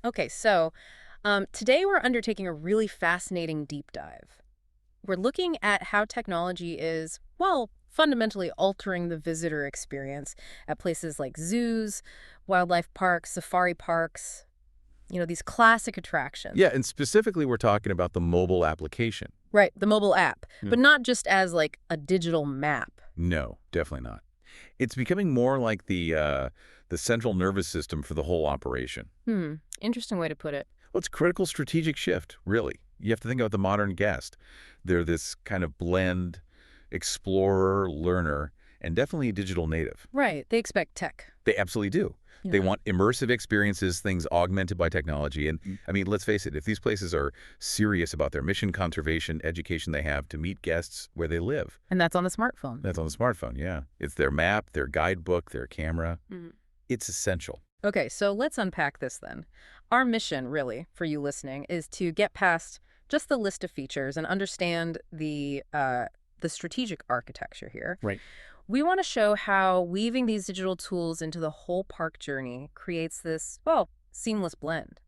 Okay, so today we're undertaking a really fascinating deep dive. We're looking at how technology is, well, fundamentally altering the visitor experience at places like zoos, wildlife parks, safari parks, these classic attractions. Yeah, and specifically we're talking about the mobile application. Right, the mobile app, Yeah. but not just as like a digital map. No, definitely not. It's becoming more like the central nervous system for the whole operation. Interesting way to put it. Well, it's a critical strategic shift, really. You have to think about the modern guest. They're this kind of blend, explorer, learner, and definitely a digital native. Right, they expect tech. They absolutely do. They want immersive experiences, things augmented by technology. And I mean, let's face it, if these places are serious about their mission, conservation, education they have to meet guests where they live. And that's on the smartphone. That's on the smartphone, yeah. It's their map, their guidebook, their camera. Mhm. It's essential. Okay, so let's unpack this then. Our mission, really, for you listening, is to get past just the list of features and understand the strategic architecture here. Right. We want to show how weaving these digital tools into the whole park journey creates this, well, seamless blend.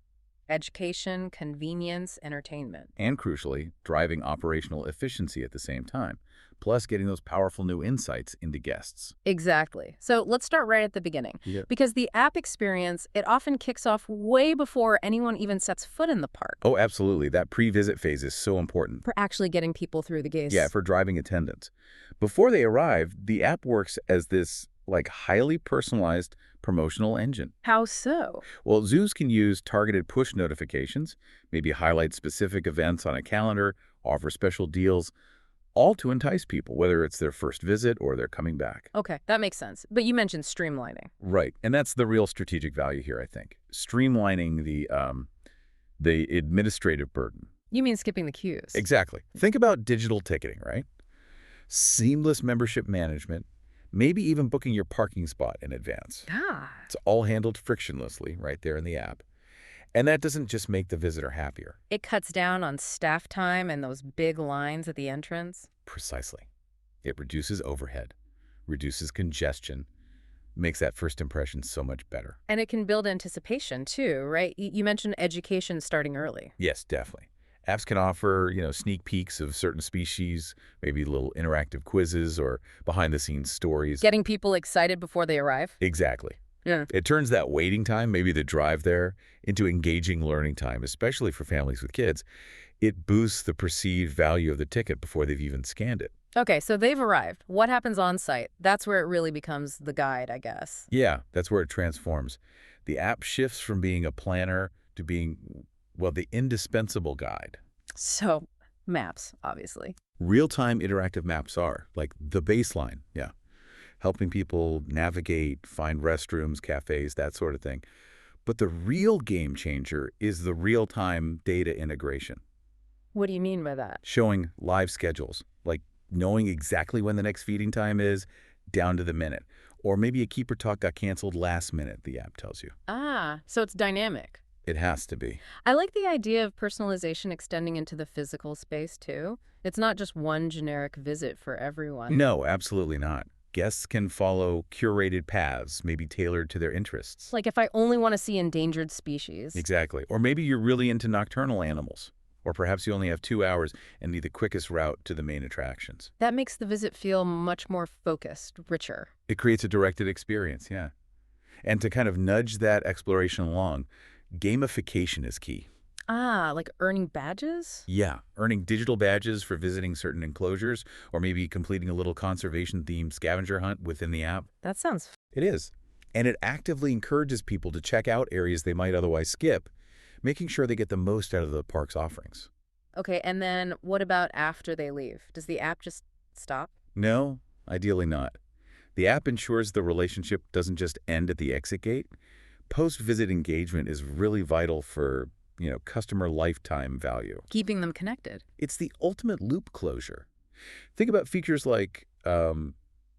Education, convenience, entertainment. And crucially, driving operational efficiency at the same time, plus getting those powerful new insights into guests. Exactly. So let's start right at the beginning. Yeah. Because the app experience, it often kicks off way before anyone even sets foot in the park. Oh, absolutely. That pre-visit phase is so important. For actually getting people through the gates. Yeah, for driving attendance. Before they arrive, the app works as this highly personalized promotional engine. How so? Well, zoos can use targeted push notifications, maybe highlight specific events on a calendar, offer special deals, all to entice people, whether it's their first visit or they're coming back. Okay, that makes sense. But you mentioned streamlining. Right, and that's the real strategic value here, I think. Streamlining the administrative burden. You mean skipping the queues? Exactly. Think about digital ticketing, right? Seamless membership management, maybe even booking your parking spot in advance. Ah. It's all handled frictionlessly right there in the app. And that doesn't just make the visitor happier. It cuts down on staff time and those big lines at the entrance. Precisely. It reduces overhead, reduces congestion, makes that first impression so much better. And it can build anticipation too, right? You mentioned education starting early. Yes, definitely. Apps can offer, sneak peeks of certain species, maybe little interactive quizzes or behind-the-scenes stories. Getting people excited before they arrive? Exactly. Yeah. It turns that waiting time, maybe the drive there, into engaging learning time, especially for families with kids. It boosts the perceived value of the ticket before they've even scanned it. Okay, so they've arrived. What happens on site? That's where it really becomes the guide, I guess. Yeah, that's where it transforms. The app shifts from being a planner to being, well, the indispensable guide. So, maps, obviously. Real-time interactive maps are, like the baseline, yeah. Helping people navigate, find restrooms, cafes, that sort of thing. But the real game changer is the real-time data integration. What do you mean by that? Showing live schedules, like knowing exactly when the next feeding time is, down to the minute. Or maybe a keeper talk got canceled last minute, the app tells you. Ah, so it's dynamic. It has to be. I like the idea of personalization extending into the physical space, too. It's not just one generic visit for everyone. No, absolutely not. Guests can follow curated paths, maybe tailored to their interests. Like if I only want to see endangered species. Exactly. Or maybe you're really into nocturnal animals. Or perhaps you only have 2 hours and need the quickest route to the main attractions. That makes the visit feel much more focused, richer. It creates a directed experience, yeah. And to kind of nudge that exploration along, gamification is key. Ah, like earning badges? Yeah, earning digital badges for visiting certain enclosures, or maybe completing a little conservation-themed scavenger hunt within the app. That sounds... It is. And it actively encourages people to check out areas they might otherwise skip, making sure they get the most out of the park's offerings. Okay, and then what about after they leave? Does the app just stop? No, ideally not. The app ensures the relationship doesn't just end at the exit gate. Post-visit engagement is really vital for, customer lifetime value. Keeping them connected. It's the ultimate loop closure. Think about features like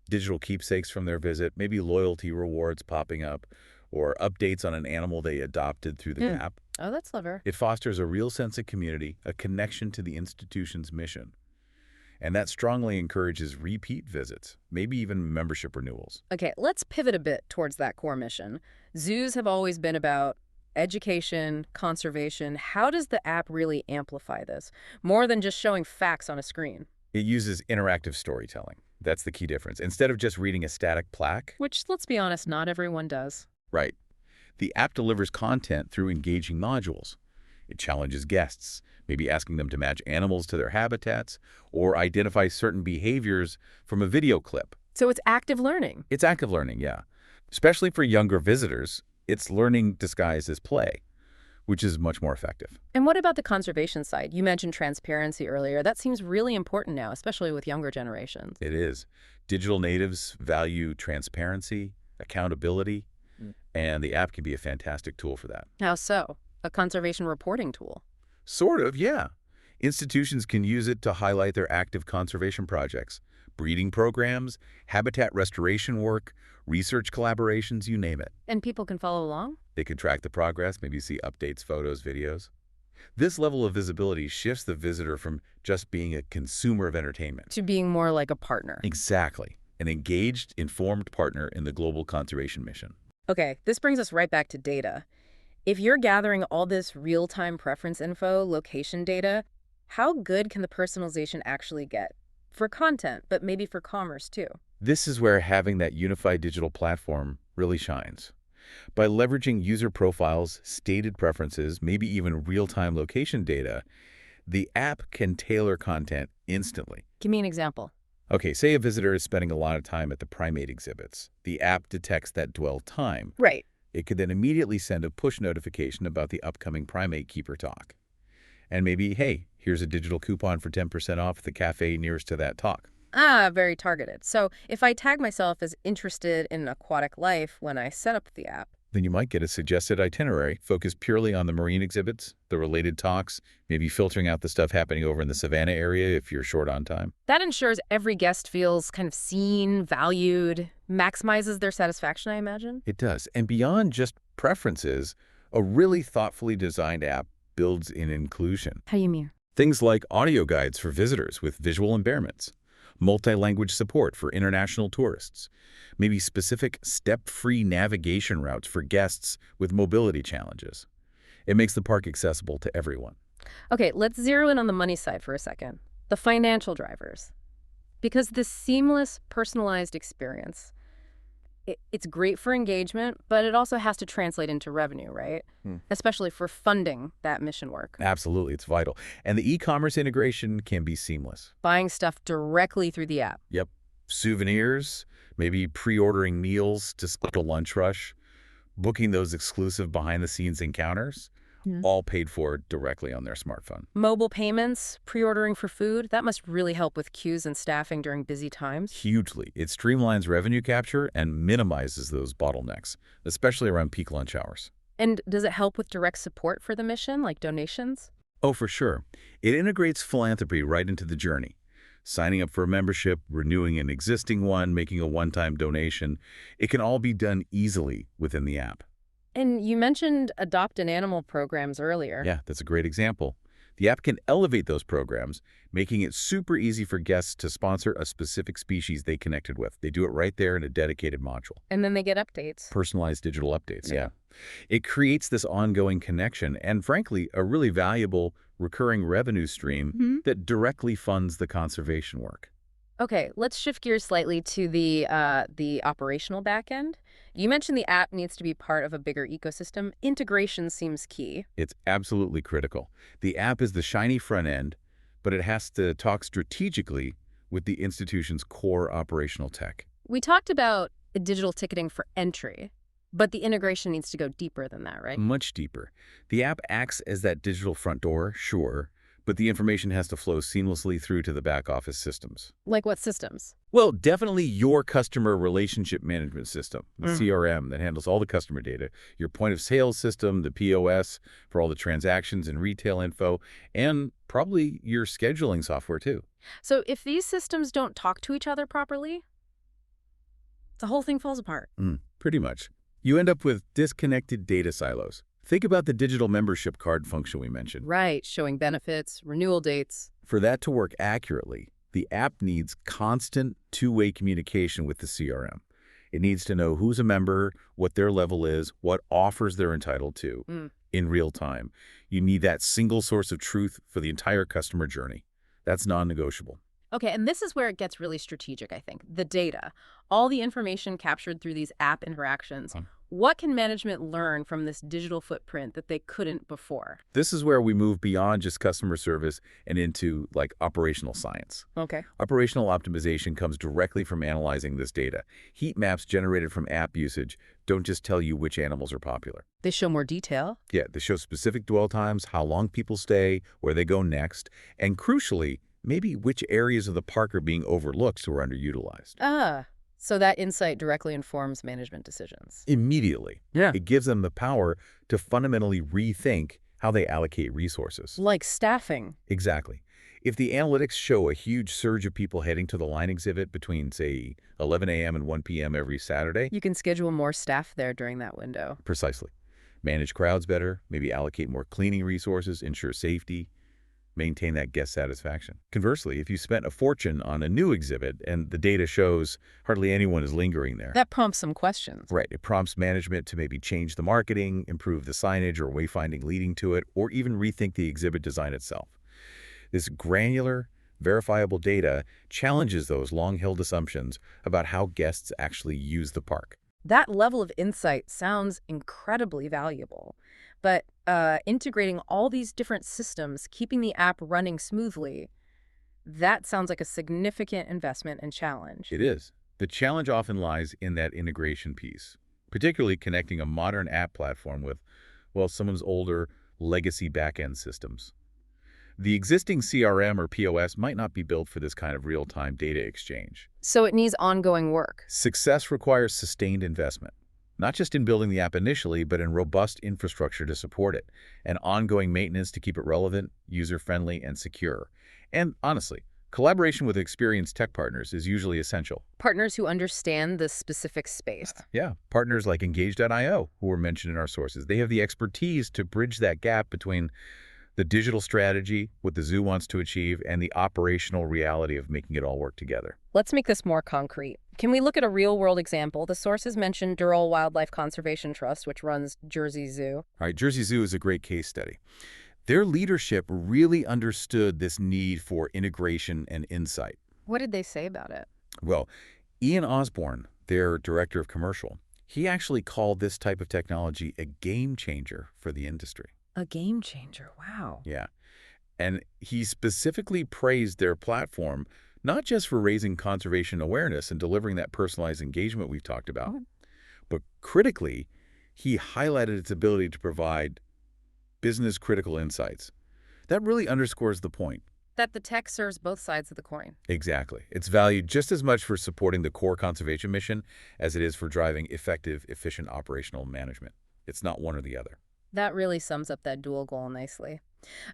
digital keepsakes from their visit, maybe loyalty rewards popping up, or updates on an animal they adopted through the app. Oh, that's clever. It fosters a real sense of community, a connection to the institution's mission. And that strongly encourages repeat visits, maybe even membership renewals. Okay, let's pivot a bit towards that core mission. Zoos have always been about Education, conservation, how does the app really amplify this? More than just showing facts on a screen, It uses interactive storytelling. That's the key difference. Instead of just reading a static plaque, which, let's be honest, not everyone does. right, the app delivers content through engaging modules. It challenges guests, maybe asking them to match animals to their habitats or identify certain behaviors from a video clip. So it's active learning. It's active learning, yeah. Especially for younger visitors, it's learning disguised as play, which is much more effective. And what about the conservation side? You mentioned transparency earlier. That seems really important now, especially with younger generations. It is. Digital natives value transparency, accountability, and the app can be a fantastic tool for that. How so? A conservation reporting tool. Sort of, yeah. Institutions can use it to highlight their active conservation projects, breeding programs, habitat restoration work, research collaborations, you name it. And people can follow along? They can track the progress, maybe see updates, photos, videos. This level of visibility shifts the visitor from just being a consumer of entertainment. To being more like a partner. Exactly. An engaged, informed partner in the global conservation mission. Okay, this brings us right back to data. If you're gathering all this real-time preference info, location data, how good can the personalization actually get? For content, but maybe for commerce too. This is where having that unified digital platform really shines. By leveraging user profiles, stated preferences, maybe even real-time location data, the app can tailor content instantly. Give me an example. Okay, say a visitor is spending a lot of time at the primate exhibits. The app detects that dwell time. Right. It could then immediately send a push notification about the upcoming primate keeper talk. And maybe, hey, here's a digital coupon for 10% off at the cafe nearest to that talk. Ah, very targeted. So if I tag myself as interested in aquatic life when I set up the app, Then you might get a suggested itinerary focused purely on the marine exhibits, the related talks, maybe filtering out the stuff happening over in the savannah area if you're short on time. that ensures every guest feels kind of seen, valued, maximizes their satisfaction, I imagine. It does. And beyond just preferences, a really thoughtfully designed app builds in inclusion. How do you mean? Things like audio guides for visitors with visual impairments, multi-language support for international tourists, maybe specific step-free navigation routes for guests with mobility challenges. It makes the park accessible to everyone. Okay, let's zero in on the money side for a second. The financial drivers. Because this seamless, personalized experience, it's great for engagement, but it also has to translate into revenue, right? Especially for funding that mission work. Absolutely, it's vital. And the e-commerce integration can be seamless. Buying stuff directly through the app. Yep. Souvenirs, maybe pre-ordering meals to split a lunch rush, booking those exclusive behind-the-scenes encounters, all paid for directly on their smartphone. Mobile payments, pre-ordering for food, that must really help with queues and staffing during busy times. Hugely. It streamlines revenue capture and minimizes those bottlenecks, especially around peak lunch hours. And does it help with direct support for the mission, like donations? Oh, for sure. It integrates philanthropy right into the journey. Signing up for a membership, renewing an existing one, making a one-time donation. It can all be done easily within the app. And you mentioned adopt an animal programs earlier. Yeah, that's a great example. The app can elevate those programs, making it super easy for guests to sponsor a specific species they connected with. They do it right there in a dedicated module. And then they get updates. Personalized digital updates, yeah. It creates this ongoing connection and, frankly, a really valuable recurring revenue stream that directly funds the conservation work. Okay, let's shift gears slightly to the operational backend. You mentioned the app needs to be part of a bigger ecosystem. Integration seems key. It's absolutely critical. The app is the shiny front end, but it has to talk strategically with the institution's core operational tech. We talked about digital ticketing for entry, but the integration needs to go deeper than that, right? Much deeper. The app acts as that digital front door, sure, but the information has to flow seamlessly through to the back office systems. Like what systems? Well, definitely your customer relationship management system, the CRM that handles all the customer data, your point of sale system, the POS for all the transactions and retail info, and probably your scheduling software too. So if these systems don't talk to each other properly, the whole thing falls apart. Pretty much. You end up with disconnected data silos. Think about the digital membership card function we mentioned. Right, showing benefits, renewal dates. For that to work accurately, the app needs constant two-way communication with the CRM. It needs to know who's a member, what their level is, what offers they're entitled to Mm. in real time. You need that single source of truth for the entire customer journey. That's non-negotiable. Okay, and this is where it gets really strategic, I think. The data, all the information captured through these app interactions. What can management learn from this digital footprint that they couldn't before? This is where we move beyond just customer service and into like operational science. Okay. Operational optimization comes directly from analyzing this data. Heat maps generated from app usage don't just tell you which animals are popular. They show more detail? Yeah, they show specific dwell times, how long people stay, where they go next, and crucially, maybe which areas of the park are being overlooked or underutilized. Ah, so that insight directly informs management decisions. Immediately. Yeah. It gives them the power to fundamentally rethink how they allocate resources. Like staffing. Exactly. If the analytics show a huge surge of people heading to the line exhibit between, say, 11 a.m. and 1 p.m. every Saturday, You can schedule more staff there during that window. precisely. Manage crowds better, maybe allocate more cleaning resources, ensure safety, maintain that guest satisfaction. Conversely, if you spent a fortune on a new exhibit and the data shows hardly anyone is lingering there, That prompts some questions. right, it prompts management to maybe change the marketing, improve the signage or wayfinding leading to it, or even rethink the exhibit design itself. This granular, verifiable data challenges those long-held assumptions about how guests actually use the park. That level of insight sounds incredibly valuable. But integrating all these different systems, keeping the app running smoothly, that sounds like a significant investment and challenge. It is. The challenge often lies in that integration piece, particularly connecting a modern app platform with, well, someone's older legacy back-end systems. The existing CRM or POS might not be built for this kind of real-time data exchange. So it needs ongoing work. Success requires sustained investment, not just in building the app initially, but in robust infrastructure to support it, and ongoing maintenance to keep it relevant, user-friendly, and secure. And honestly, collaboration with experienced tech partners is usually essential. Partners who understand the specific space. Yeah, partners like n-gaged.io, who were mentioned in our sources, they have the expertise to bridge that gap between the digital strategy, what the zoo wants to achieve, and the operational reality of making it all work together. Let's make this more concrete. Can we look at a real-world example? The sources mentioned Durrell Wildlife Conservation Trust, which runs Jersey Zoo. All right, Jersey Zoo is a great case study. Their leadership really understood this need for integration and insight. What did they say about it? Well, Ian Osborne, their director of commercial, he actually called this type of technology a game changer for the industry. A game changer. Wow. Yeah. And he specifically praised their platform, not just for raising conservation awareness and delivering that personalized engagement we've talked about, but critically, he highlighted its ability to provide business-critical insights. That really underscores the point. That the tech serves both sides of the coin. Exactly. It's valued just as much for supporting the core conservation mission as it is for driving effective, efficient operational management. It's not one or the other. That really sums up that dual goal nicely.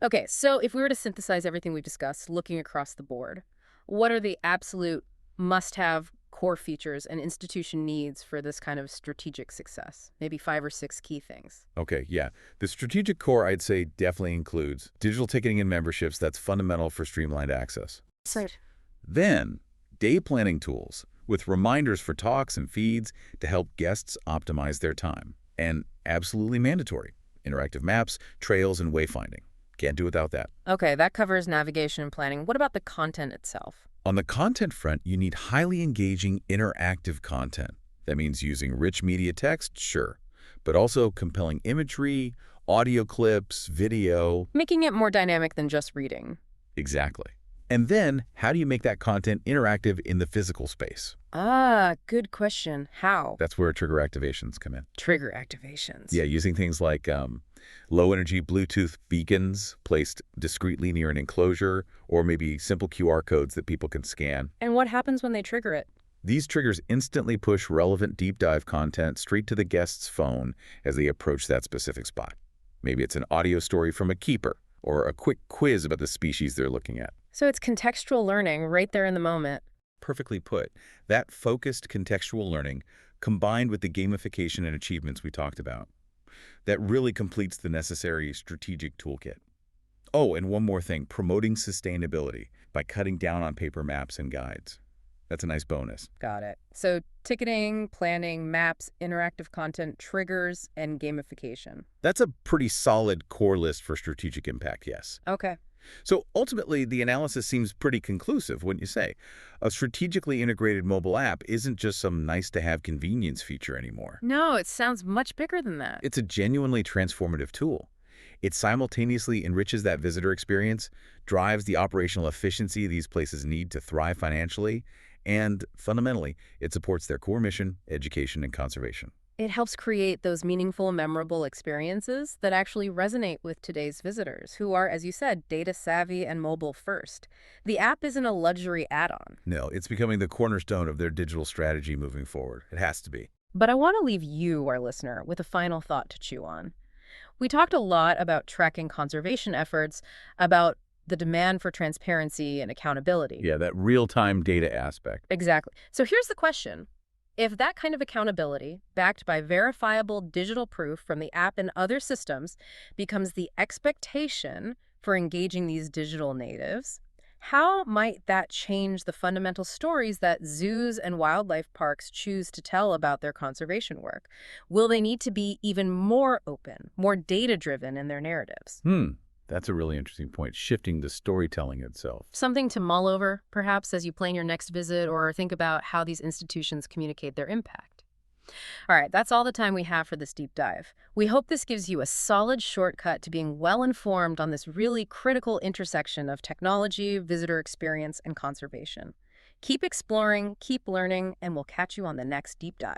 Okay, so if we were to synthesize everything we've discussed, looking across the board, what are the absolute must-have core features an institution needs for this kind of strategic success? Maybe 5 or 6 key things. Okay, yeah. The strategic core, I'd say, definitely includes digital ticketing and memberships. That's fundamental for streamlined access. Right. Then, day planning tools with reminders for talks and feeds to help guests optimize their time. And absolutely mandatory, interactive maps, trails, and wayfinding. Can't do without that. Okay, that covers navigation and planning. What about the content itself? On the content front, you need highly engaging interactive content. That means using rich media text, sure, but also compelling imagery, audio clips, video. Making it more dynamic than just reading. Exactly. And then, how do you make that content interactive in the physical space? Ah, good question. How? That's where trigger activations come in. Trigger activations. Yeah, using things like low-energy Bluetooth beacons placed discreetly near an enclosure, or maybe simple QR codes that people can scan. And what happens when they trigger it? These triggers instantly push relevant deep dive content straight to the guest's phone as they approach that specific spot. Maybe it's an audio story from a keeper, or a quick quiz about the species they're looking at. So it's contextual learning right there in the moment. Perfectly put. That focused contextual learning, combined with the gamification and achievements we talked about, that really completes the necessary strategic toolkit. Oh, and one more thing, promoting sustainability by cutting down on paper maps and guides. That's a nice bonus. Got it. So ticketing, planning, maps, interactive content, triggers, and gamification. That's a pretty solid core list for strategic impact, yes. Okay. So ultimately, the analysis seems pretty conclusive, wouldn't you say? A strategically integrated mobile app isn't just some nice-to-have convenience feature anymore. No, it sounds much bigger than that. It's a genuinely transformative tool. It simultaneously enriches that visitor experience, drives the operational efficiency these places need to thrive financially, and fundamentally, it supports their core mission, education, and conservation. It helps create those meaningful, memorable experiences that actually resonate with today's visitors, who are, as you said, data savvy and mobile first. The app isn't a luxury add-on. No, it's becoming the cornerstone of their digital strategy moving forward. It has to be. But I want to leave you, our listener, with a final thought to chew on. We talked a lot about tracking conservation efforts, about the demand for transparency and accountability. Yeah, that real-time data aspect. Exactly. So here's the question. If that kind of accountability, backed by verifiable digital proof from the app and other systems, becomes the expectation for engaging these digital natives, how might that change the fundamental stories that zoos and wildlife parks choose to tell about their conservation work? Will they need to be even more open, more data-driven in their narratives? That's a really interesting point, shifting the storytelling itself. Something to mull over, perhaps, as you plan your next visit or think about how these institutions communicate their impact. All right, that's all the time we have for this deep dive. We hope this gives you a solid shortcut to being well-informed on this really critical intersection of technology, visitor experience, and conservation. Keep exploring, keep learning, and we'll catch you on the next deep dive.